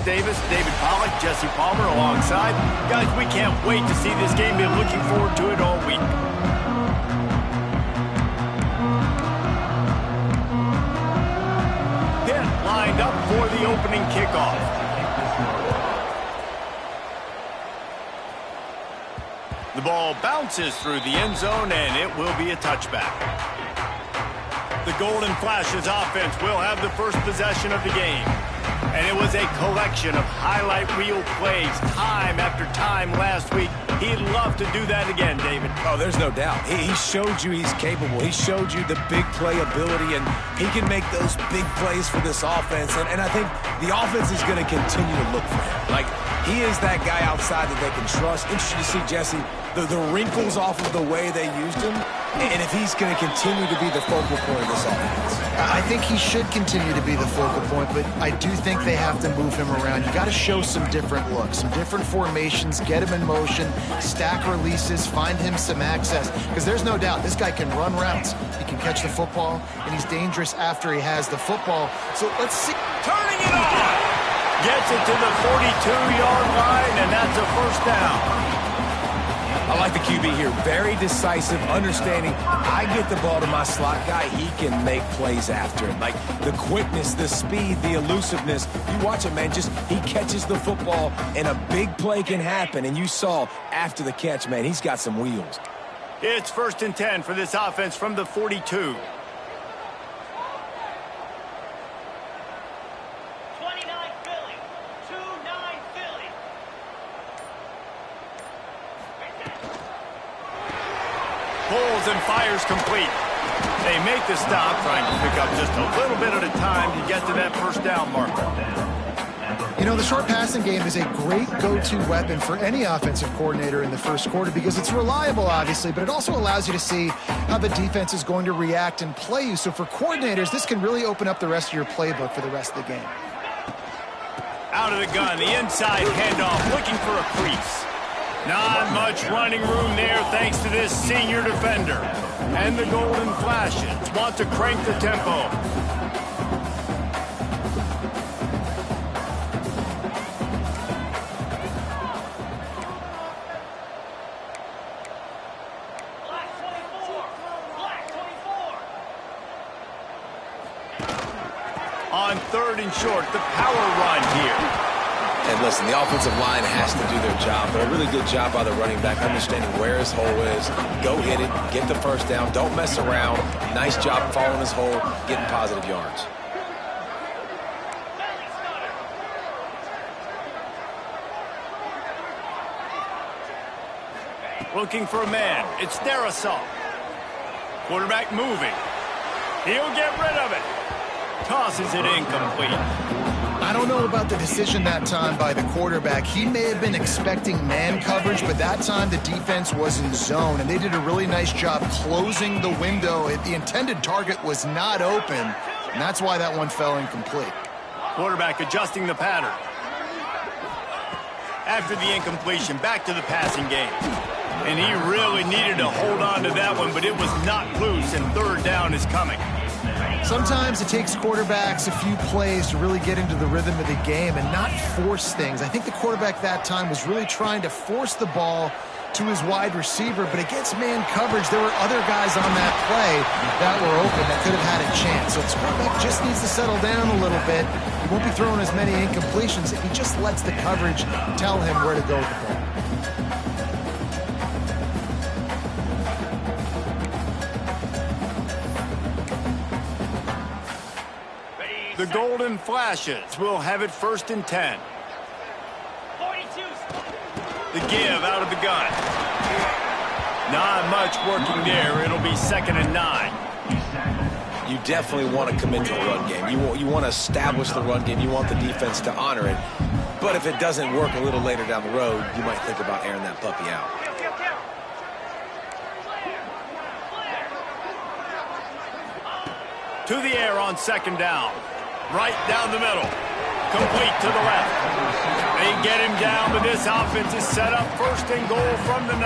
Davis, David Pollack, Jesse Palmer alongside. Guys, we can't wait to see this game. Been looking forward to it all week. Pitt lined up for the opening kickoff. The ball bounces through the end zone, and it will be a touchback. The Golden Flashes offense will have the first possession of the game. And it was a collection of highlight reel plays time after time last week. He'd love to do that again, David. Oh, there's no doubt. He showed you he's capable. He showed you the big play ability, and he can make those big plays for this offense. And I think the offense is going to continue to look for him. Like, he is that guy outside that they can trust. Interesting to see, Jesse, the wrinkles off of the way they used him, and if he's going to continue to be the focal point of this offense. I think he should continue to be the focal point, but I do think they have to move him around. You got to show some different looks, some different formations, get him in motion, stack releases, find him some access, because there's no doubt this guy can run routes, he can catch the football, and he's dangerous after he has the football. So let's see. Turning it on! Gets it to the 42-yard line, and that's a first down. I like the QB here. Very decisive, understanding. I get the ball to my slot guy, he can make plays after it. Like the quickness, the speed, the elusiveness. You watch it, man. Just he catches the football, and a big play can happen. And you saw after the catch, man, he's got some wheels. It's 1st and 10 for this offense from the 42. Pulls and fires complete. They make the stop, trying to pick up just a little bit at a time to get to that first down marker. You know, the short passing game is a great go-to weapon for any offensive coordinator in the first quarter because it's reliable, obviously, but it also allows you to see how the defense is going to react and play you. So for coordinators, this can really open up the rest of your playbook for the rest of the game. Out of the gun, the inside handoff, looking for a crease. Not much running room there thanks to this senior defender. And the Golden Flashes want to crank the tempo. On 3rd and short, the power run here. And listen, the offensive line has to do their job, but a really good job by the running back, understanding where his hole is. Go hit it, get the first down, don't mess around. Nice job following his hole, getting positive yards. Looking for a man. It's Darisaw. Quarterback moving. He'll get rid of it. Tosses it incomplete. I don't know about the decision that time by the quarterback. He may have been expecting man coverage, but that time the defense was in zone, and they did a really nice job closing the window. The intended target was not open, and that's why that one fell incomplete. Quarterback adjusting the pattern. After the incompletion, back to the passing game. And he really needed to hold on to that one, but it was not loose, and 3rd down is coming. Sometimes it takes quarterbacks a few plays to really get into the rhythm of the game and not force things. I think the quarterback that time was really trying to force the ball to his wide receiver, but against man coverage, there were other guys on that play that were open that could have had a chance. So the quarterback just needs to settle down a little bit. He won't be throwing as many incompletions if he just lets the coverage tell him where to go with the ball. The Golden Flashes will have it 1st and 10. 42. The give out of the gun. Not much working there. It'll be 2nd and 9. You definitely want to commit to the run game. You want to establish the run game. You want the defense to honor it. But if it doesn't work a little later down the road, you might think about airing that puppy out. To the air on 2nd down. Right down the middle. Complete to the left. They get him down, but this offense is set up 1st and goal from the 9.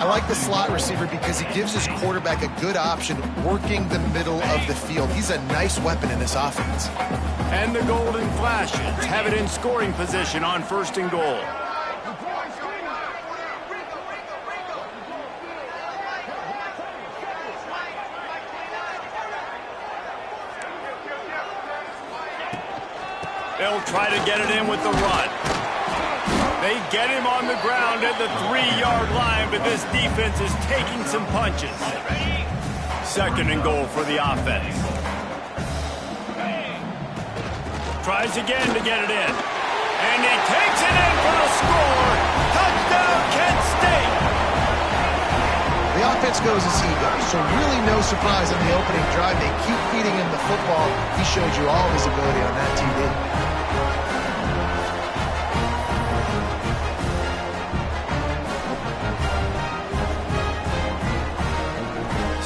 I like the slot receiver because he gives his quarterback a good option working the middle of the field. He's a nice weapon in this offense. And the Golden Flashes have it in scoring position on 1st and goal. They'll try to get it in with the run. They get him on the ground at the 3-yard line, but this defense is taking some punches. 2nd and goal for the offense. Tries again to get it in. And he takes it in for the score. Touchdown, Kent State. The offense goes as he goes, so really no surprise on the opening drive. They keep feeding him the football. He showed you all of his ability on that TV.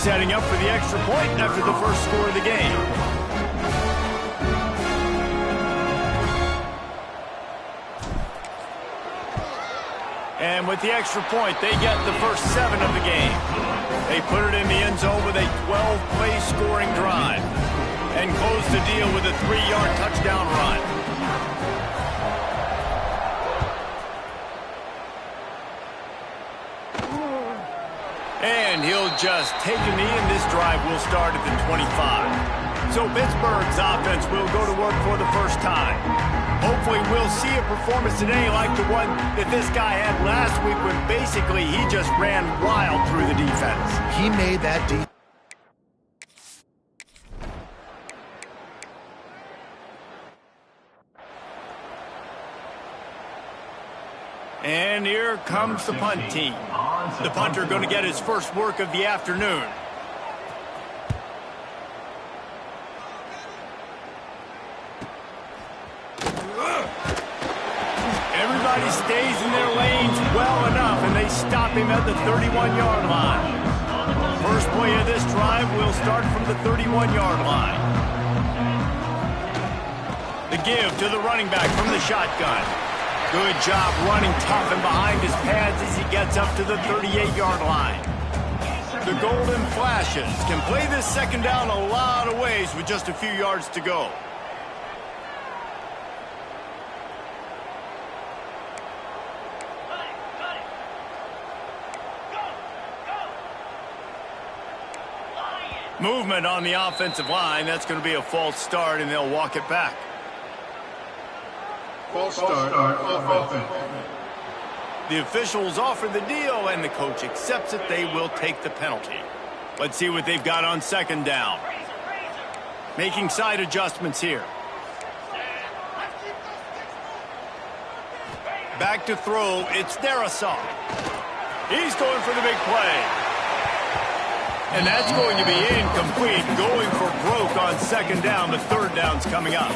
Setting up for the extra point after the first score of the game. And with the extra point, they get the first 7 of the game. They put it in the end zone with a 12-play scoring drive and close the deal with a 3-yard touchdown run. And he'll just take a knee, and this drive will start at the 25. So Pittsburgh's offense will go to work for the first time. Hopefully we'll see a performance today like the one that this guy had last week when basically he just ran wild through the defense. He made that deep. And here comes the punt team. The punter going to get his first work of the afternoon. Everybody stays in their lanes well enough, and they stop him at the 31-yard line. First play of this drive will start from the 31-yard line. The give to the running back from the shotgun. Good job running tough and behind his pads as he gets up to the 38-yard line. The Golden Flashes can play this second down a lot of ways with just a few yards to go. Movement on the offensive line. That's going to be a false start, and they'll walk it back. False start of offense. The officials offer the deal, and the coach accepts it. They will take the penalty. Let's see what they've got on 2nd down. Making side adjustments here. Back to throw. It's Darasaw. He's going for the big play. And that's going to be incomplete. Going for broke on 2nd down. The 3rd down's coming up.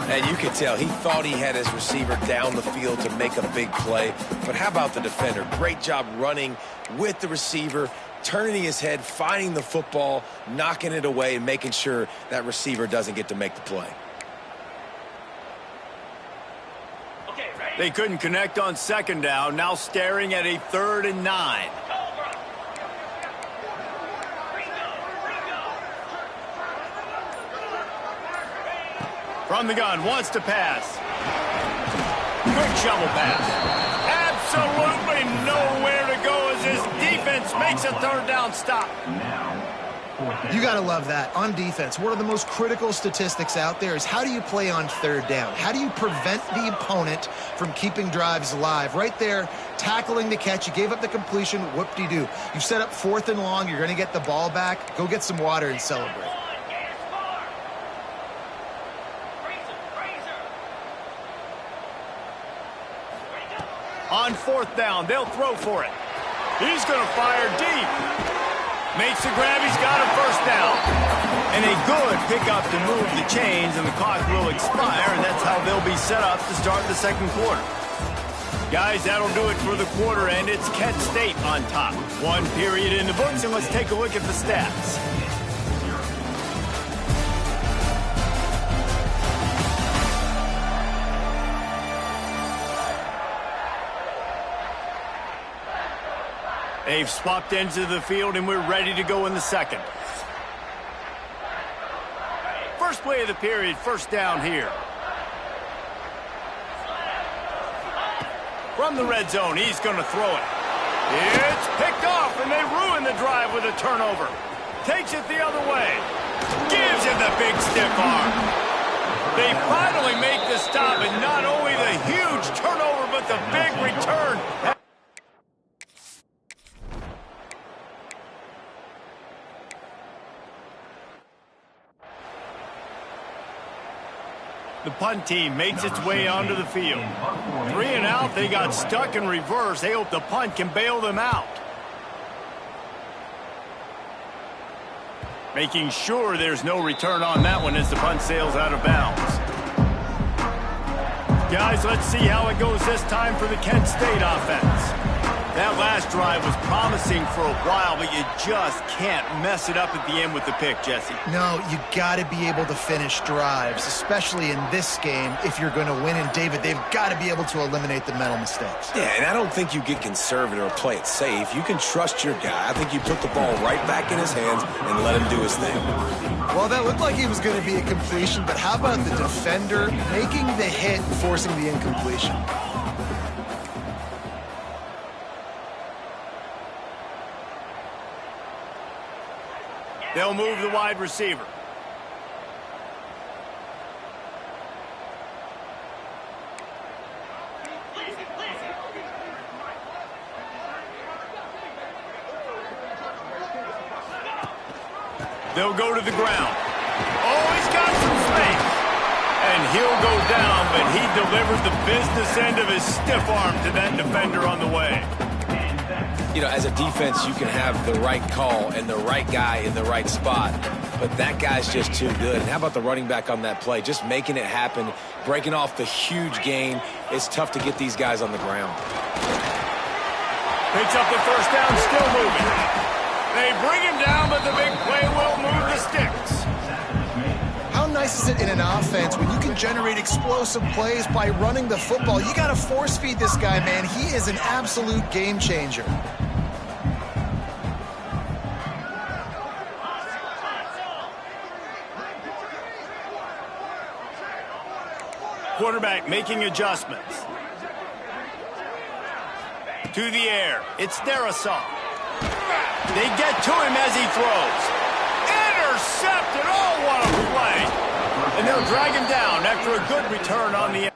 And you could tell he thought he had his receiver down the field to make a big play. But how about the defender? Great job running with the receiver, turning his head, finding the football, knocking it away, and making sure that receiver doesn't get to make the play. They couldn't connect on 2nd down. Now staring at a 3rd and 9. From the gun, wants to pass. Quick shovel pass. Absolutely nowhere to go as his defense makes a 3rd down stop. You got to love that. On defense, one of the most critical statistics out there is how do you play on 3rd down? How do you prevent the opponent from keeping drives alive? Right there, tackling the catch. You gave up the completion. Whoop-de-doo. You set up 4th and long. You're going to get the ball back. Go get some water and celebrate. On 4th down, they'll throw for it. He's going to fire deep. Makes the grab, he's got a 1st down. And a good pickup to move the chains, and the clock will expire, and that's how they'll be set up to start the 2nd quarter. Guys, that'll do it for the quarter, and it's Kent State on top. 1 period in the books, and let's take a look at the stats. They've swapped ends of the field, and we're ready to go in the second. First play of the period, first down here. From the red zone, he's going to throw it. It's picked off, and they ruin the drive with a turnover. Takes it the other way. Gives him the big stiff arm. They finally make the stop, and not only the huge turnover, but the big return. The punt team makes its way onto the field. 3 and out, they got stuck in reverse. They hope the punt can bail them out. Making sure there's no return on that one as the punt sails out of bounds. Guys, let's see how it goes this time for the Kent State offense. That last drive was promising for a while, but you just can't mess it up at the end with the pick, Jesse. No, you got to be able to finish drives, especially in this game if you're going to win. And, David, they've got to be able to eliminate the mental mistakes. Yeah, and I don't think you get conservative or play it safe. You can trust your guy. I think you put the ball right back in his hands and let him do his thing. Well, that looked like he was going to be a completion, but how about the defender making the hit and forcing the incompletion? They'll move the wide receiver. They'll go to the ground. Oh, he's got some space. And he'll go down, but he delivered the business end of his stiff arm to that defender on the way. You know, as a defense, you can have the right call and the right guy in the right spot, but that guy's just too good. And how about the running back on that play? Just making it happen, breaking off the huge gain. It's tough to get these guys on the ground. Picks up the first down, still moving. They bring him down, but the big play will move the sticks. How nice is it in an offense when you can generate explosive plays by running the football? You got to force feed this guy, man. He is an absolute game changer. Quarterback making adjustments. To the air. It's Darasaw. They get to him as he throws. Intercepted. Oh, what a play. And they'll drag him down after a good return on the end.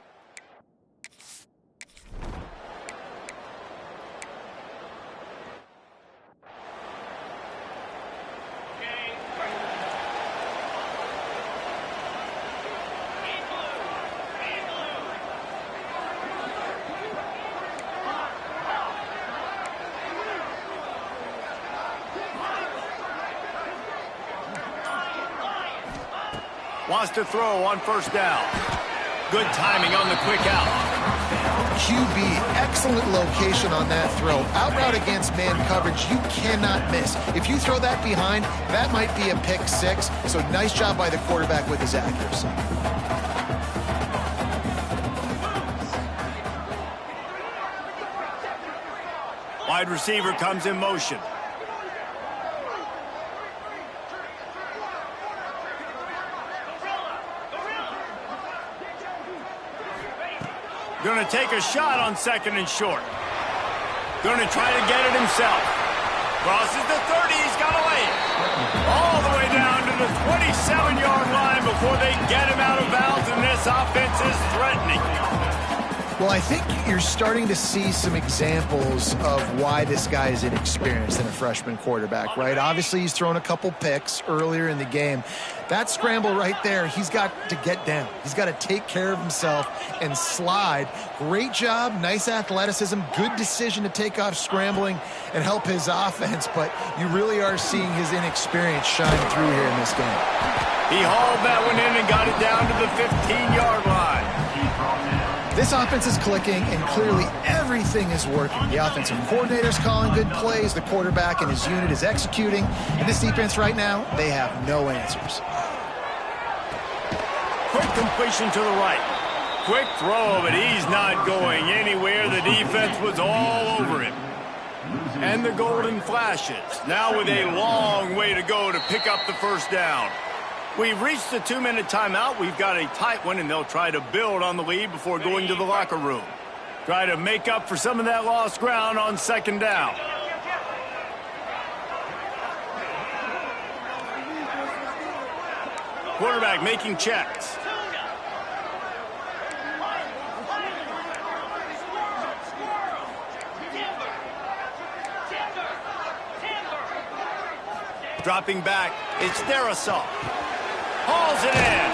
Wants to throw on first down. Good timing on the quick out. QB, excellent location on that throw. Out route against man coverage, you cannot miss. If you throw that behind, that might be a pick six. So nice job by the quarterback with his accuracy. Wide receiver comes in motion. Going to take a shot on second and short. Going to try to get it himself. Crosses the 30. He's got to lay it. All the way down to the 27-yard line before they get him out of bounds, and this offense is threatening. Well, I think you're starting to see some examples of why this guy is inexperienced in a freshman quarterback, right? Obviously, he's thrown a couple picks earlier in the game. That scramble right there, he's got to get down. He's got to take care of himself and slide. Great job, nice athleticism, good decision to take off scrambling and help his offense, but you really are seeing his inexperience shine through here in this game. He hauled that one in and got it down to the 15-yard line. This offense is clicking, and clearly everything is working. The offensive coordinator's calling good plays. The quarterback and his unit is executing. And this defense right now, they have no answers. Quick completion to the right. Quick throw, but he's not going anywhere. The defense was all over him. And the golden flashes. Now with a long way to go to pick up the first down. We've reached the 2-minute timeout. We've got a tight one, and they'll try to build on the lead before going to the locker room. Try to make up for some of that lost ground on second down. Quarterback making checks. Dropping back, it's Darisaw. Hauls it in.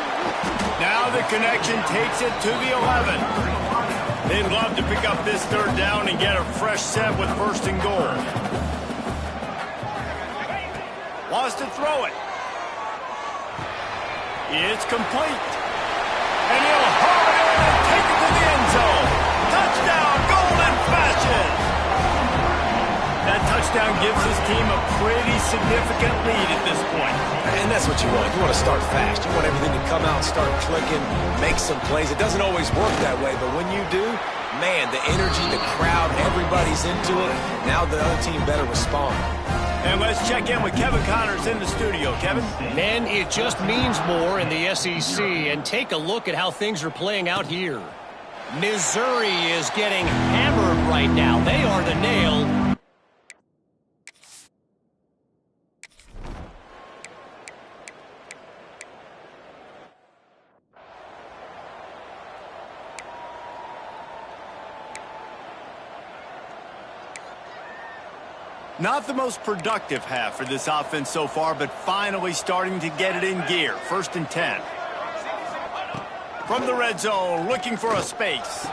Now the connection takes it to the 11. They'd love to pick up this third down and get a fresh set with first and goal. Wants to throw it. It's complete. And he'll haul it in and take it to the end zone. Touchdown, golden flashes. That touchdown gives his team a pretty significant lead at this point. And that's what you want. You want to start fast. You want everything to come out, start clicking, make some plays. It doesn't always work that way, but when you do, man, the energy, the crowd, everybody's into it. Now the other team better respond. And let's check in with Kevin Connors in the studio. Kevin? Man, it just means more in the SEC. And take a look at how things are playing out here. Missouri is getting hammered right now. They are the nail. Not the most productive half for this offense so far, but finally starting to get it in gear. 1st and 10. From the red zone, looking for a space.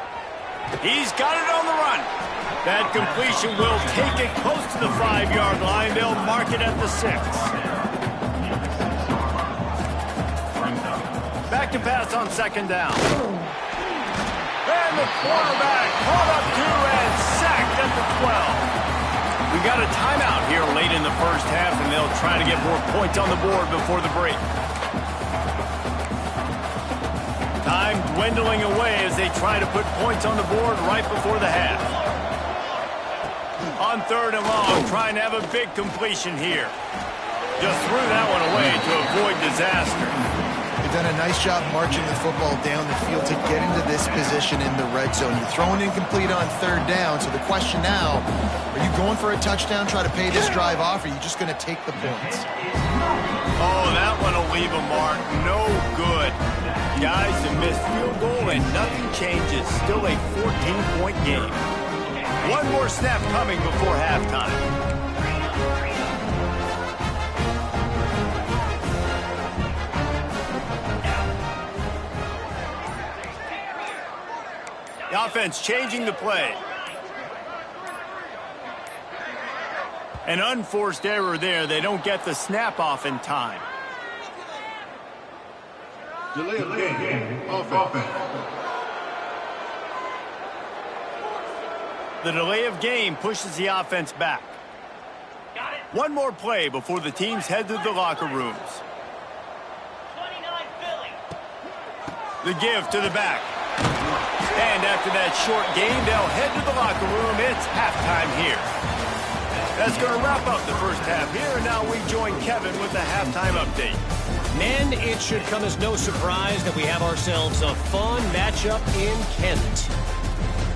He's got it on the run. That completion will take it close to the 5-yard line. They'll mark it at the 6. Back to pass on second down. And the quarterback caught up to and sacked at the 12. We got a timeout here late in the first half, and they'll try to get more points on the board before the break. Time dwindling away as they try to put points on the board right before the half. On 3rd and long, trying to have a big completion here. Just threw that one away to avoid disaster. They've done a nice job marching the football down the field to get into this position in the red zone. You're throwing incomplete on 3rd down, so the question now, are you going for a touchdown, try to pay this drive off, or are you just going to take the points? Oh, that one will leave a mark. No good. Guys, a missed field goal, and nothing changes. Still a 14-point game. One more snap coming before halftime. The offense changing the play. An unforced error there. They don't get the snap off in time. Delay of game. Offense. The delay of game pushes the offense back. One more play before the teams head to the locker rooms. 29 Philly. The give to the back. And after that short game, they'll head to the locker room. It's halftime here. That's going to wrap up the first half here. And now we join Kevin with the halftime update. Men, it should come as no surprise that we have ourselves a fun matchup in Kent.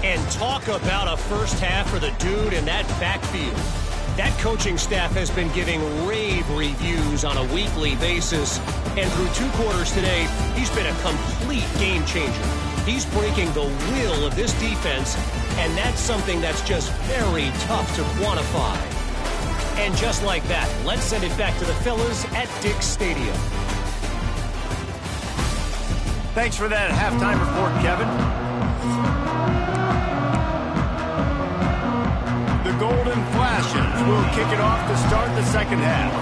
And talk about a first half for the dude in that backfield. That coaching staff has been giving rave reviews on a weekly basis. And through 2 quarters today, he's been a complete game changer. He's breaking the will of this defense, and that's something that's just very tough to quantify. And just like that, let's send it back to the fellas at Dick's Stadium. Thanks for that halftime report, Kevin. The Golden Flashes will kick it off to start the second half.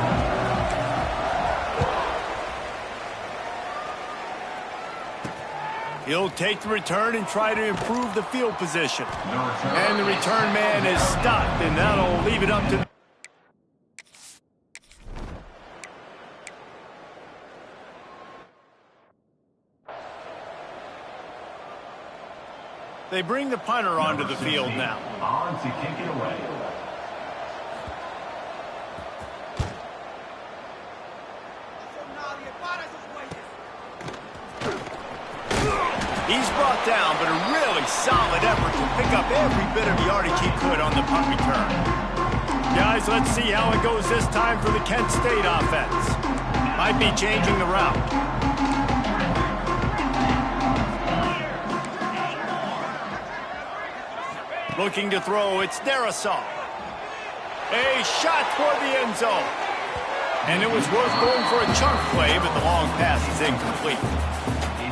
He'll take the return and try to improve the field position. And the return man is stopped, and that'll leave it up to... They bring the punter onto the field now. On to kick it away. down, but a really solid effort to pick up every bit of yardage he could on the punt return. Guys, let's see how it goes this time for the Kent State offense. Might be changing the route. Looking to throw, it's Darisaw. A shot toward the end zone. And it was worth going for a chunk play, but the long pass is incomplete.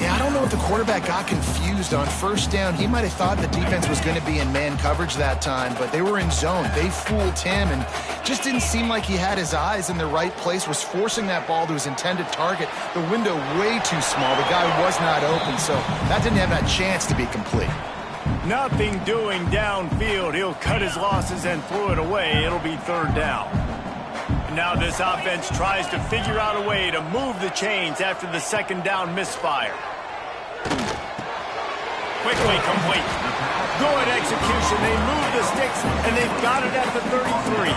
Yeah, I don't know if the quarterback got confused on first down. He might have thought the defense was going to be in man coverage that time, but they were in zone. They fooled him and just didn't seem like he had his eyes in the right place, was forcing that ball to his intended target. The window way too small. The guy was not open, so that didn't have that chance to be complete. Nothing doing downfield. He'll cut his losses and throw it away. It'll be third down. Now this offense tries to figure out a way to move the chains after the second down misfire. Quickly complete. Good execution. They move the sticks, and they've got it at the 33.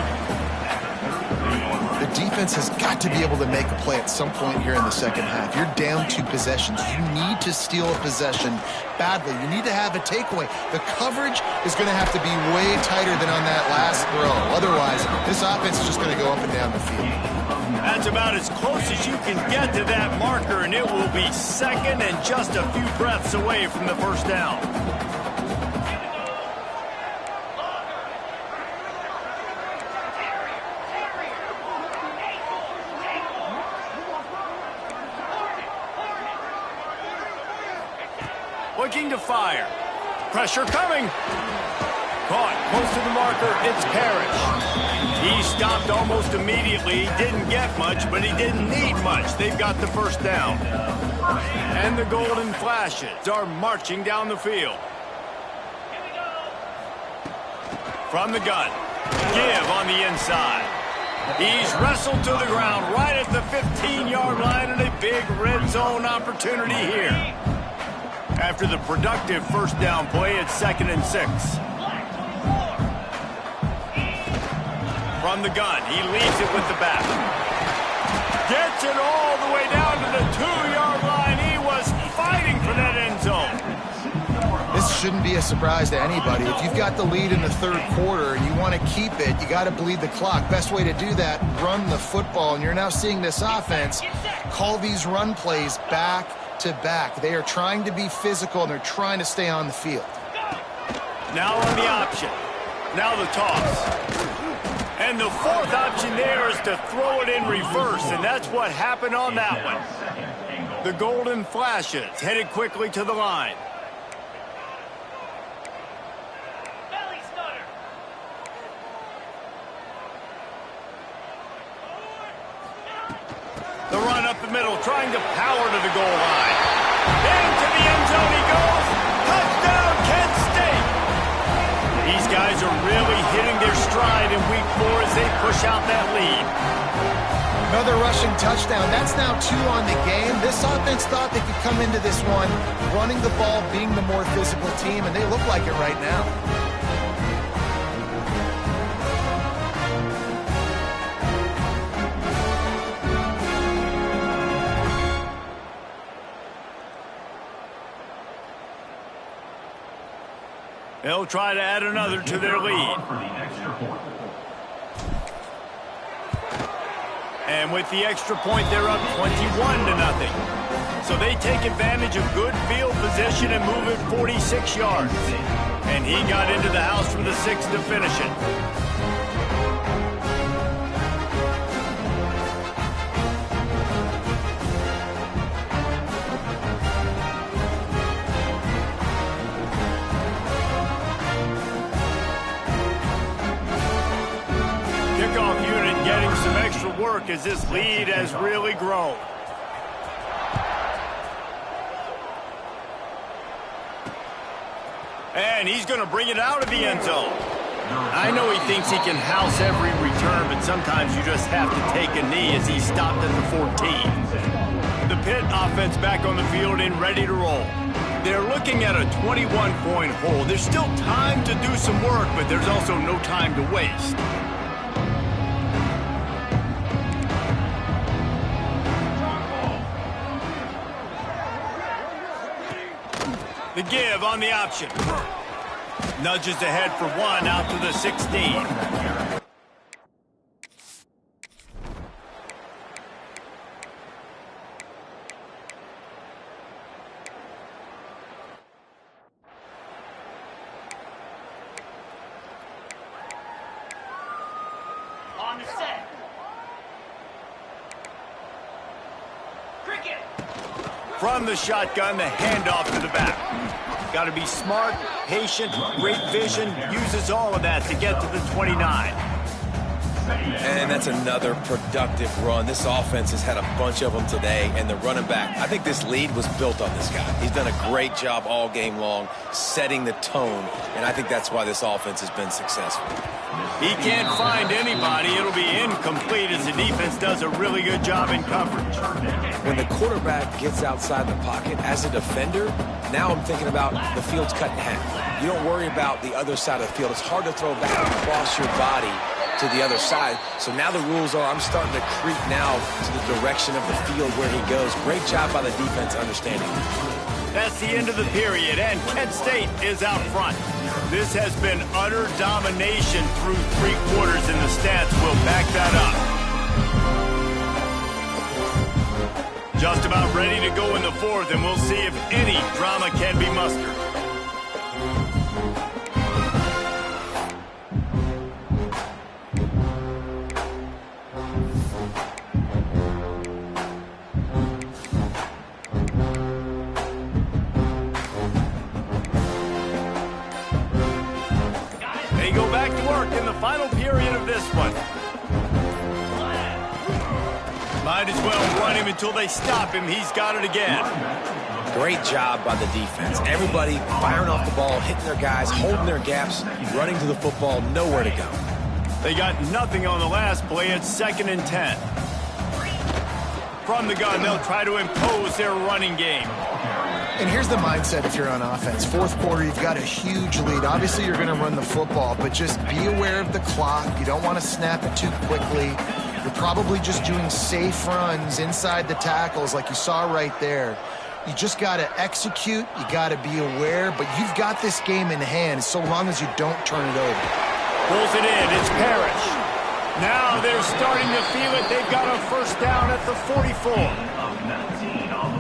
The defense has got to be able to make a play at some point here in the second half. You're down 2 possessions. You need to steal a possession badly. You need to have a takeaway. The coverage is going to have to be way tighter than on that last throw. Otherwise, this offense is just going to go up and down the field. That's about as close as you can get to that marker, and it will be second and just a few breaths away from the first down. Looking to fire. Pressure coming. Caught close to the marker. It's Parrish. He stopped almost immediately. Didn't get much, but he didn't need much. They've got the first down. And the Golden Flashes are marching down the field. From the gun. Give on the inside. He's wrestled to the ground right at the 15-yard line, and a big red zone opportunity here. After the productive first down play, it's 2nd and 6. From the gun, he leads it with the back. Gets it all the way down to the 2-yard line. He was fighting for that end zone. This shouldn't be a surprise to anybody. If you've got the lead in the third quarter and you want to keep it, you got to bleed the clock. Best way to do that, run the football. And you're now seeing this offense call these run plays back to back. They are trying to be physical, and they're trying to stay on the field. Now on the option. Now the toss. And the fourth option there is to throw it in reverse, and that's what happened on that one. The Golden Flashes headed quickly to the line. The run up the middle, trying to power to the goal line. Into the end zone he goes. Touchdown, Kent State. These guys are really hitting their stride in week 4 as they push out that lead. Another rushing touchdown. That's now 2 on the game. This offense thought they could come into this one running the ball, being the more physical team, and they look like it right now. They'll try to add another to their lead. And with the extra point, they're up 21-0. So they take advantage of good field position and move it 46 yards. And he got into the house for the 6 to finish it. Kickoff unit getting some extra work as this lead has really grown. And he's going to bring it out of the end zone. I know he thinks he can house every return, but sometimes you just have to take a knee as he stopped at the 14. The Pitt offense back on the field and ready to roll. They're looking at a 21-point hole. There's still time to do some work, but there's also no time to waste. The give on the option. Nudges ahead for one out to the 16. On the set. Cricket. From the shotgun, the handoff to the back. Got to be smart, patient, great vision, uses all of that to get to the 29. And that's another productive run. This offense has had a bunch of them today, and the running back, I think this lead was built on this guy. He's done a great job all game long setting the tone, and I think that's why this offense has been successful. He can't find anybody. It'll be incomplete as the defense does a really good job in coverage. When the quarterback gets outside the pocket as a defender, now I'm thinking about the field's cut in half. You don't worry about the other side of the field. It's hard to throw back across your body to the other side. So now the rules are I'm starting to creep now to the direction of the field where he goes. Great job by the defense understanding. That's the end of the period, and Kent State is out front. This has been utter domination through 3 quarters, and the stats will back that up. Just about ready to go in the 4th, and we'll see if any drama can be mustered. They go back to work in the final period of this one. Might as well run him until they stop him. He's got it again. Great job by the defense. Everybody firing off the ball, hitting their guys, holding their gaps, running to the football, nowhere to go. They got nothing on the last play. It's 2nd and 10. From the gun, they'll try to impose their running game. And here's the mindset if you're on offense. 4th quarter, you've got a huge lead. Obviously, you're going to run the football, but just be aware of the clock. You don't want to snap it too quickly. You're probably just doing safe runs inside the tackles like you saw right there. You just got to execute. You got to be aware, but you've got this game in hand so long as you don't turn it over. Pulls it in. It's Parrish. Now they're starting to feel it. They've got a first down at the 44.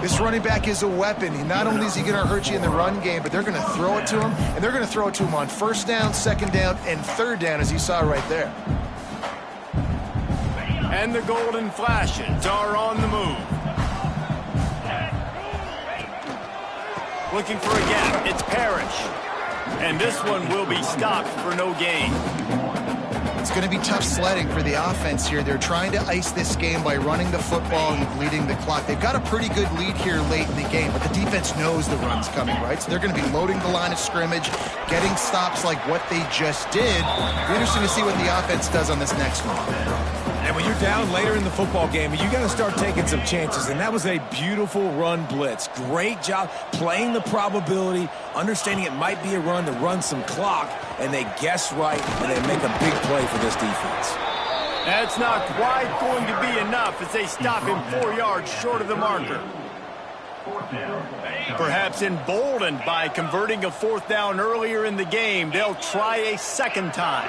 This running back is a weapon. Not only is he going to hurt you in the run game, but they're going to throw it to him, and they're going to throw it to him on 1st down, 2nd down, and 3rd down, as you saw right there. And the golden flashes are on the move. Looking for a gap. It's Parrish. And this one will be stopped for no gain. It's going to be tough sledding for the offense here. They're trying to ice this game by running the football and bleeding the clock. They've got a pretty good lead here late in the game, but the defense knows the run's coming, right? So they're going to be loading the line of scrimmage, getting stops like what they just did. It'll be interesting to see what the offense does on this next one. And when you're down later in the football game, you got to start taking some chances. And that was a beautiful run blitz. Great job playing the probability, understanding it might be a run to run some clock, and they guess right, and they make a big play for this defense. That's not quite going to be enough as they stop him 4 yards short of the marker. Perhaps emboldened by converting a 4th down earlier in the game, they'll try a 2nd time.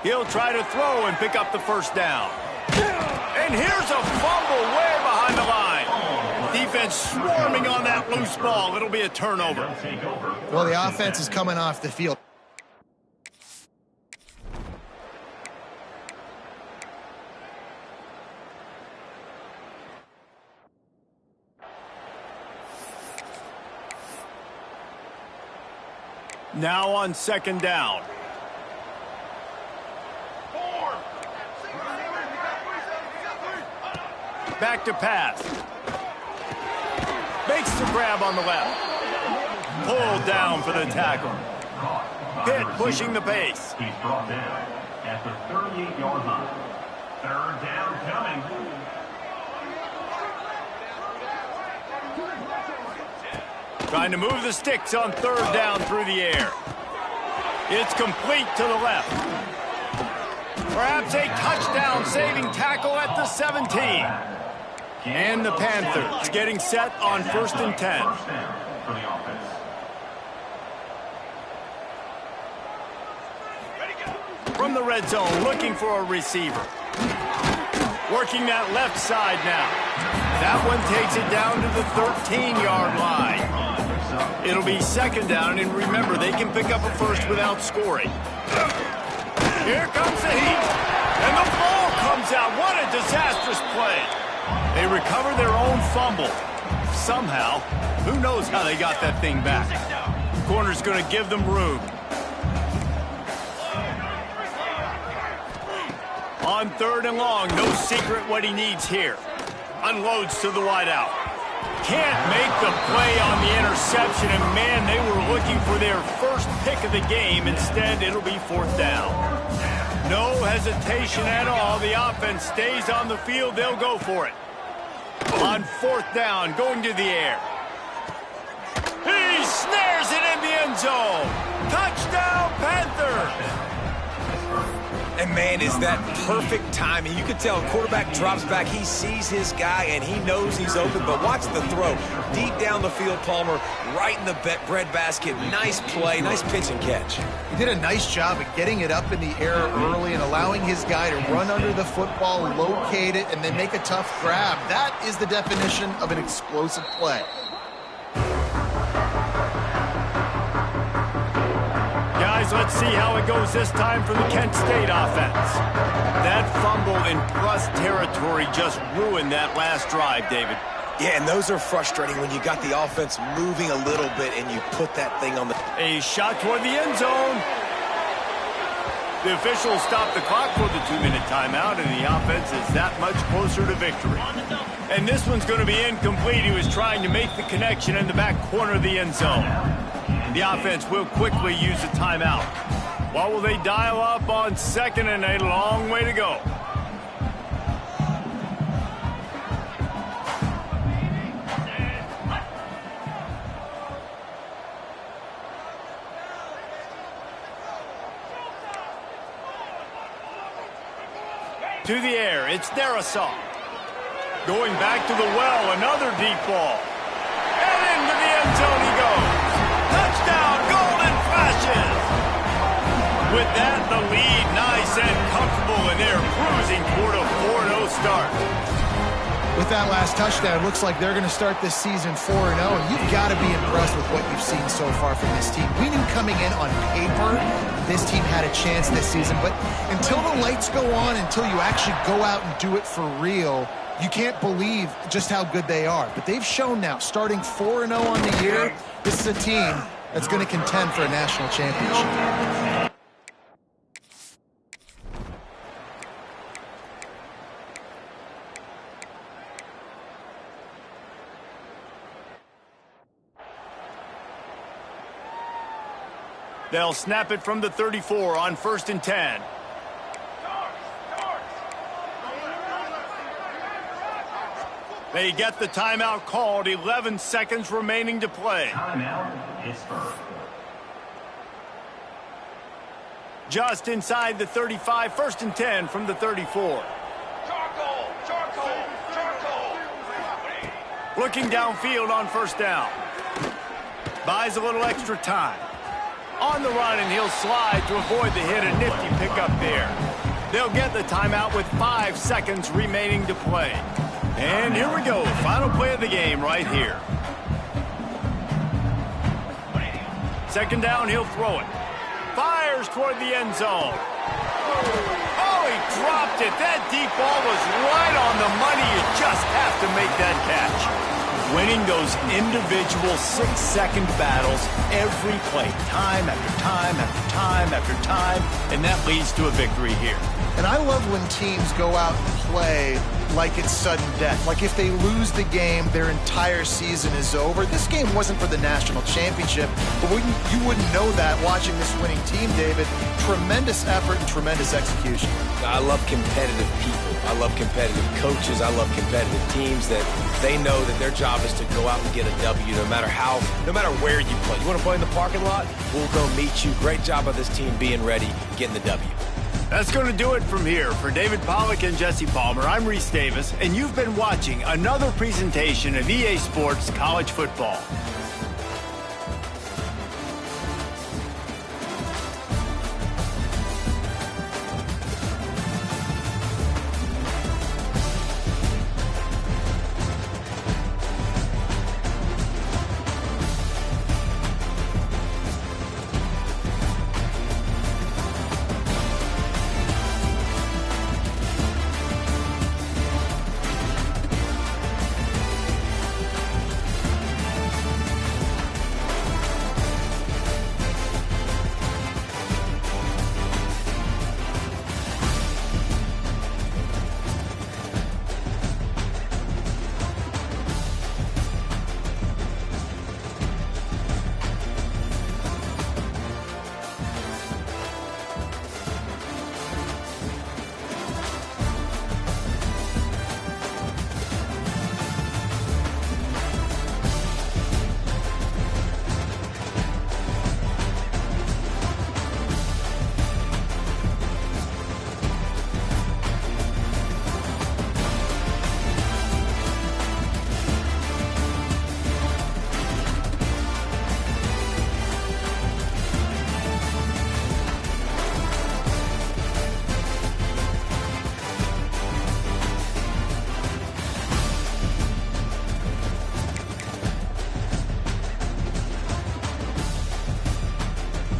He'll try to throw and pick up the 1st down. And here's a fumble way behind the line. Defense swarming on that loose ball. It'll be a turnover. Well, the offense is coming off the field. Now on 2nd down. Back to pass. Makes the grab on the left. Pulled down for the tackle. Pitt pushing the pace. He's brought down at the 38-yard line. 3rd down coming. Trying to move the sticks on 3rd down through the air. It's complete to the left. Perhaps a touchdown-saving tackle at the 17. And the Panthers getting set on 1st and 10. First down for the offense. From the red zone, looking for a receiver. Working that left side now. That one takes it down to the 13-yard line. It'll be 2nd down, and remember, they can pick up a first without scoring. Here comes the heat, and the ball comes out. What a disastrous play. They recover their own fumble. Somehow, who knows how they got that thing back. Corner's going to give them room. On 3rd and long, no secret what he needs here. Unloads to the wideout. Can't make the play on the interception, and man, they were looking for their first pick of the game. Instead, it'll be 4th down. No hesitation at all. The offense stays on the field. They'll go for it. On 4th down, going to the air. He snares it in the end zone. Touchdown, Panthers! And, man, is that perfect timing. You can tell quarterback drops back. He sees his guy, and he knows he's open. But watch the throw. Deep down the field, Palmer, right in the bread basket. Nice play, nice pitch and catch. He did a nice job of getting it up in the air early and allowing his guy to run under the football, locate it, and then make a tough grab. That is the definition of an explosive play. Guys, let's see how it goes this time for the Kent State offense. That fumble in plus territory just ruined that last drive, David. Yeah, and those are frustrating when you got the offense moving a little bit and you put that thing on the... A shot toward the end zone. The officials stopped the clock for the 2-minute timeout, and the offense is that much closer to victory. And this one's going to be incomplete. He was trying to make the connection in the back corner of the end zone. The offense will quickly use a timeout. What will they dial up on 2nd and a long way to go? To the air, it's Darisaw. Going back to the well, another deep ball. And into the end zone he goes. Touchdown, Golden Flashes! With that, the lead nice and comfortable, and they're cruising toward a 4-0 start. With that last touchdown, it looks like they're going to start this season 4-0, and you've got to be impressed with what you've seen so far from this team. We knew coming in on paper this team had a chance this season, but until the lights go on, until you actually go out and do it for real, you can't believe just how good they are. But they've shown now, starting 4-0 on the year, this is a team that's going to contend for a national championship. They'll snap it from the 34 on 1st and 10. They get the timeout called. 11 seconds remaining to play. Timeout is first. Just inside the 35, 1st and 10 from the 34. Looking downfield on 1st down. Buys a little extra time. On the run, and he'll slide to avoid the hit. A nifty pickup there. They'll get the timeout with 5 seconds remaining to play. And here we go. Final play of the game right here. 2nd down, he'll throw it. Fires toward the end zone. Oh, he dropped it. That deep ball was right on the money. You just have to make that catch. Winning those individual 6-second battles every play, time after time after time after time, and that leads to a victory here. And I love when teams go out and play like it's sudden death. Like if they lose the game, their entire season is over. This game wasn't for the national championship, but you wouldn't know that watching this winning team, David. Tremendous effort and tremendous execution. I love competitive people. I love competitive coaches. I love competitive teams that they know that their job is to go out and get a W no matter where you play. You want to play in the parking lot? We'll go meet you. Great job by this team being ready, getting the W. That's going to do it from here. For David Pollack and Jesse Palmer, I'm Reese Davis, and you've been watching another presentation of EA Sports College Football.